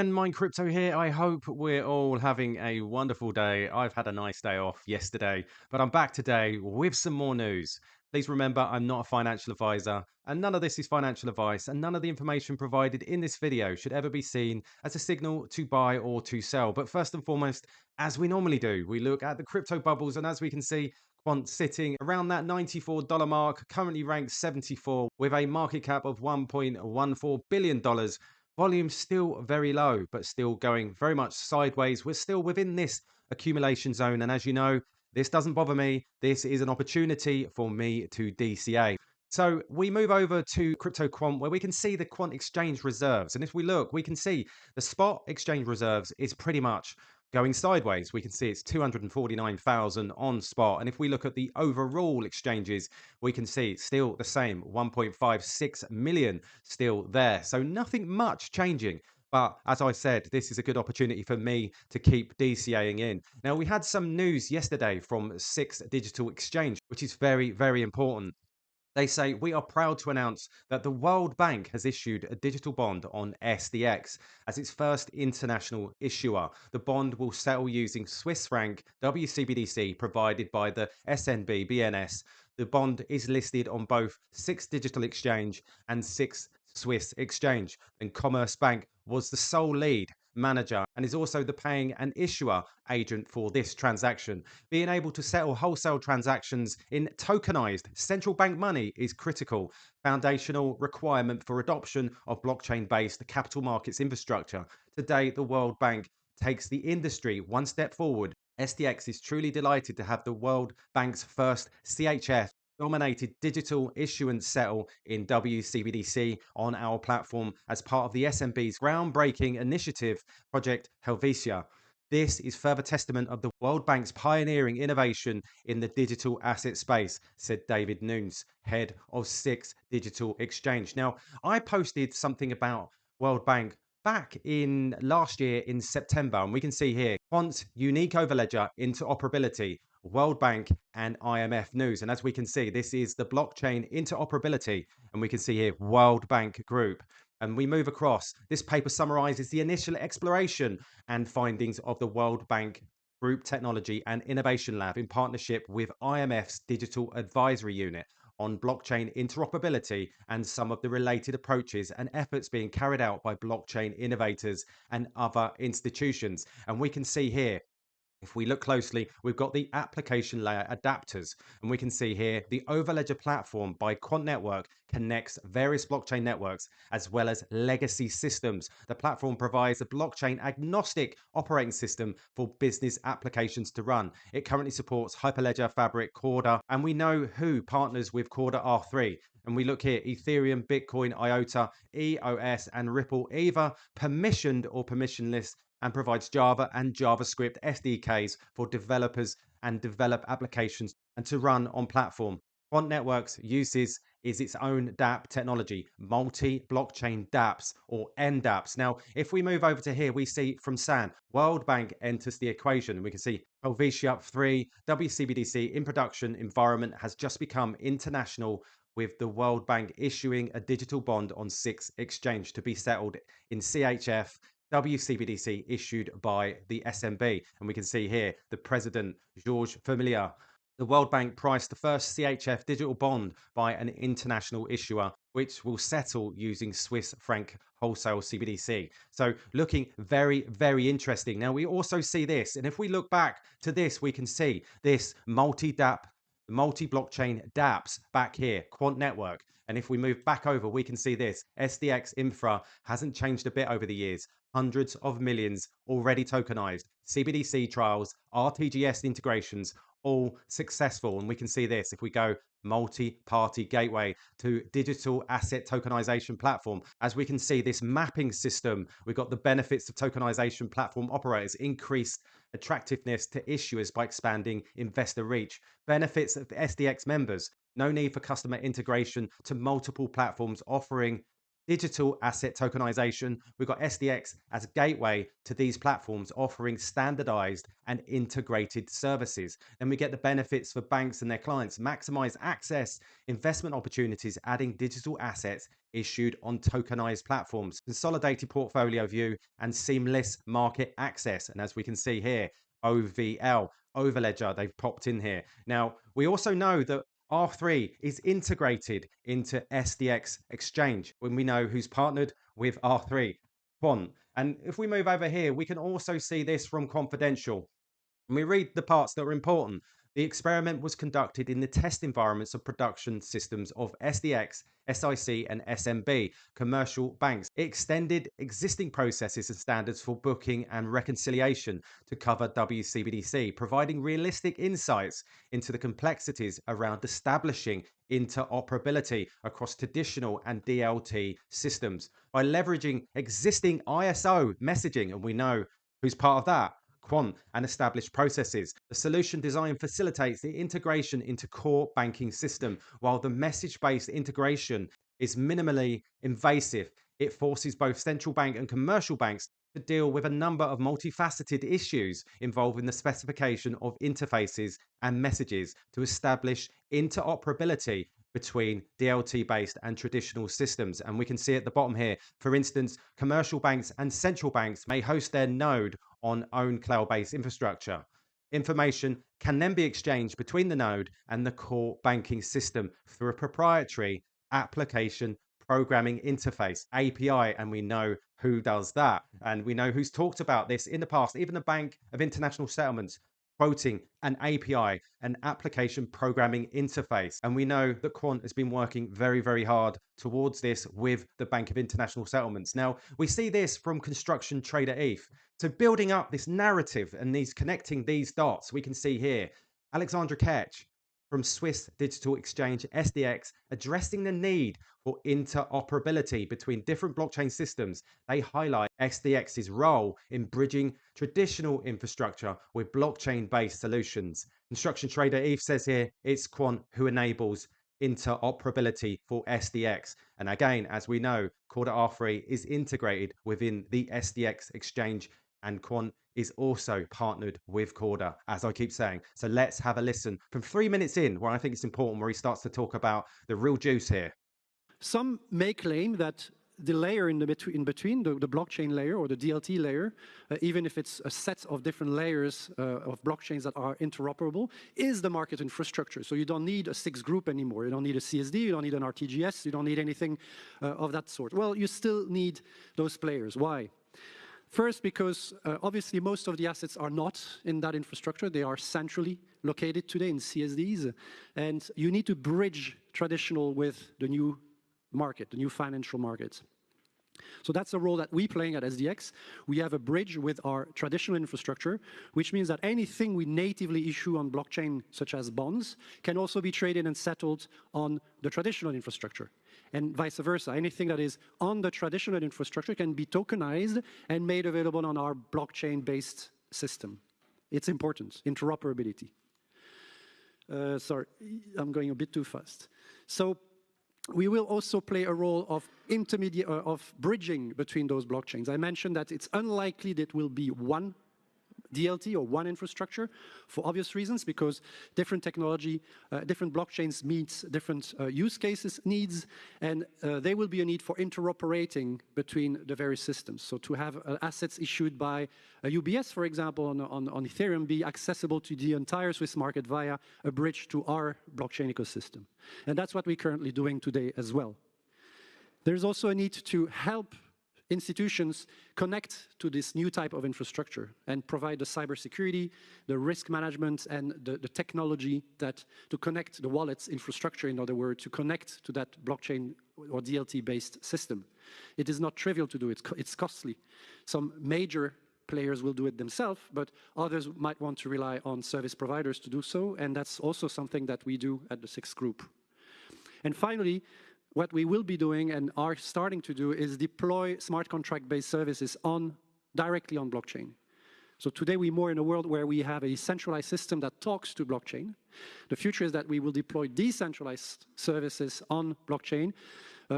again, Mind Crypto here. I hope we're all having a wonderful day. I've had a nice day off yesterday, but I'm back today with some more news. Please remember, I'm not a financial advisor, and none of this is financial advice, and none of the information provided in this video should ever be seen as a signal to buy or to sell. But first and foremost, as we normally do, we look at the crypto bubbles, and as we can see, Quant sitting around that $94 mark, currently ranked 74 with a market cap of $1.14 billion. Volume still very low, but still going very much sideways. We're still within this accumulation zone. And as you know, this doesn't bother me. This is an opportunity for me to DCA. So we move over to Crypto Quant, where we can see the Quant exchange reserves. And if we look, we can see the spot exchange reserves is pretty much going sideways. We can see it's 249,000 on spot. And if we look at the overall exchanges, we can see still the same 1.56 million still there. So nothing much changing. But as I said, this is a good opportunity for me to keep DCAing in. Now, we had some news yesterday from Six Digital Exchange, which is very, very important. They say, we are proud to announce that the World Bank has issued a digital bond on SDX as its first international issuer. The bond will settle using Swiss franc WCBDC provided by the SNB BNS. The bond is listed on both Six Digital Exchange and Six Swiss Exchange. And Commerce Bank was the sole lead manager and is also the paying and issuer agent for this transaction. Being able to settle wholesale transactions in tokenized central bank money is critical, foundational requirement for adoption of blockchain-based capital markets infrastructure. Today, the World Bank takes the industry one step forward. SDX is truly delighted to have the World Bank's first CHF dominated digital issuance settle in WCBDC on our platform as part of the SMB's groundbreaking initiative, Project Helvetia. This is further testament of the World Bank's pioneering innovation in the digital asset space, said David Nunes, head of Six Digital Exchange. Now, I posted something about World Bank back in last year in September, and we can see here Quant's unique overledger interoperability, World Bank and IMF news. And as we can see, this is the blockchain interoperability, and we can see here World Bank Group. And we move across. This paper summarizes the initial exploration and findings of the World Bank Group Technology and Innovation Lab in partnership with IMF's Digital Advisory Unit on blockchain interoperability and some of the related approaches and efforts being carried out by blockchain innovators and other institutions. And we can see here, if we look closely, we've got the application layer adapters, and we can see here the Overledger platform by Quant Network connects various blockchain networks as well as legacy systems. The platform provides a blockchain agnostic operating system for business applications to run. It currently supports Hyperledger, Fabric, Corda, and we know who partners with Corda R3. And we look here, Ethereum, Bitcoin, IOTA, EOS, and Ripple, either permissioned or permissionless, and provides Java and JavaScript SDKs for developers and develop applications and to run on platform. Quant Networks uses is its own DApp technology, multi-blockchain dApps or NDApps. Now, if we move over to here, we see from SAN, World Bank enters the equation. We can see Helvetia 3, WCBDC in production environment has just become international with the World Bank issuing a digital bond on Six Exchange to be settled in CHF WCBDC issued by the SMB. And we can see here the president, Georges Familiar. The World Bank priced the first CHF digital bond by an international issuer, which will settle using Swiss franc wholesale CBDC. So looking very, very interesting. Now, we also see this. And if we look back to this, we can see this multi-DApp, multi-blockchain dApps back here, Quant Network. And if we move back over, we can see this. SDX infra hasn't changed a bit over the years. Hundreds of millions already tokenized. CBDC trials, RTGS integrations, all successful. And we can see this if we go multi-party gateway to digital asset tokenization platform. As we can see, this mapping system, we've got the benefits of tokenization platform operators, increased attractiveness to issuers by expanding investor reach, benefits of SDX members, no need for customer integration to multiple platforms offering digital asset tokenization. We've got SDX as a gateway to these platforms, offering standardized and integrated services. Then we get the benefits for banks and their clients, maximize access, investment opportunities, adding digital assets issued on tokenized platforms, consolidated portfolio view, and seamless market access. And as we can see here, OVL, Overledger, they've popped in here. Now, we also know that R3 is integrated into SDX Exchange when we know who's partnered with R3, Quant. And if we move over here, we can also see this from Confidential. And we read the parts that are important. The experiment was conducted in the test environments of production systems of SDX, SIC, and SMB, commercial banks. It extended existing processes and standards for booking and reconciliation to cover WCBDC, providing realistic insights into the complexities around establishing interoperability across traditional and DLT systems. By leveraging existing ISO messaging, and we know who's part of that, Quant, and established processes. The solution design facilitates the integration into core banking system, while the message-based integration is minimally invasive. It forces both central bank and commercial banks to deal with a number of multifaceted issues involving the specification of interfaces and messages to establish interoperability between DLT-based and traditional systems. And we can see at the bottom here, for instance, commercial banks and central banks may host their node on own cloud-based infrastructure. Information can then be exchanged between the node and the core banking system through a proprietary application programming interface, API, and we know who does that. And we know who's talked about this in the past, even the Bank of International Settlements, quoting an API, an application programming interface. And we know that Quant has been working very, very hard towards this with the Bank of International Settlements. Now, we see this from Construction Trader ETH. So building up this narrative and connecting these dots, we can see here, Alexandra Ketch from Swiss Digital Exchange SDX, addressing the need for interoperability between different blockchain systems. They highlight SDX's role in bridging traditional infrastructure with blockchain-based solutions. Construction Trader ETH says here, it's Quant who enables interoperability for SDX. And again, as we know, Corda R3 is integrated within the SDX exchange, and Quant is also partnered with Corda, as I keep saying. So let's have a listen from 3 minutes in, where I think it's important, where he starts to talk about the real juice here. Some may claim that the layer in between, the blockchain layer or the DLT layer, even if it's a set of different layers of blockchains that are interoperable, is the market infrastructure. So you don't need a SIX group anymore. You don't need a CSD, you don't need an RTGS, you don't need anything of that sort. Well, you still need those players. Why? First, because obviously most of the assets are not in that infrastructure. They are centrally located today in CSDs. And you need to bridge traditional with the new market, the new financial markets. So that's the role that we're playing at SDX. We have a bridge with our traditional infrastructure, which means that anything we natively issue on blockchain, such as bonds, can also be traded and settled on the traditional infrastructure. And vice versa. Anything that is on the traditional infrastructure can be tokenized and made available on our blockchain-based system. It's important, interoperability. Sorry, I'm going a bit too fast. So we will also play a role of bridging between those blockchains. I mentioned that it's unlikely that it will be one DLT or one infrastructure for obvious reasons, because different technology, different blockchains meet different use cases needs, and there will be a need for interoperating between the various systems. So to have assets issued by a UBS, for example, on Ethereum be accessible to the entire Swiss market via a bridge to our blockchain ecosystem. And that's what we're currently doing today as well. There's also a need to help institutions connect to this new type of infrastructure and provide the cybersecurity, the risk management, and the technology to connect the wallet's infrastructure, in other words, to connect to that blockchain or DLT-based system. It is not trivial to do it. It's costly. Some major players will do it themselves, but others might want to rely on service providers to do so, and that's also something that we do at the SIX Group. And finally, what we will be doing and are starting to do is deploy smart contract-based services directly on blockchain. So today we're more in a world where we have a centralized system that talks to blockchain. The future is that we will deploy decentralized services on blockchain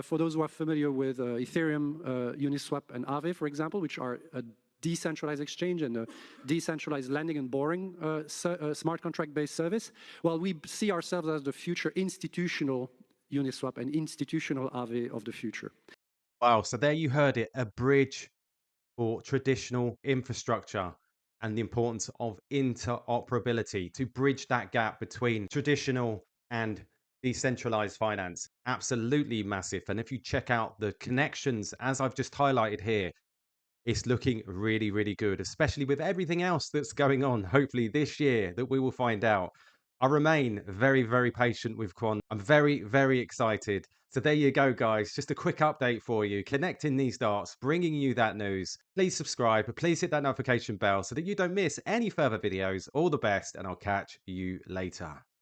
For those who are familiar with Ethereum, Uniswap, and Aave, for example, which are a decentralized exchange and a decentralized lending and borrowing smart contract-based service, well, we see ourselves as the future institutional Uniswap and institutional Aave of the future. Wow. So there you heard it, a bridge for traditional infrastructure and the importance of interoperability to bridge that gap between traditional and decentralized finance. Absolutely massive. And if you check out the connections, as I've just highlighted here, it's looking really, really good, especially with everything else that's going on, hopefully this year, that we will find out. I remain very, very patient with Quant. I'm very, very excited. So there you go, guys. Just a quick update for you, connecting these dots, bringing you that news. Please subscribe, please hit that notification bell so that you don't miss any further videos. All the best, and I'll catch you later.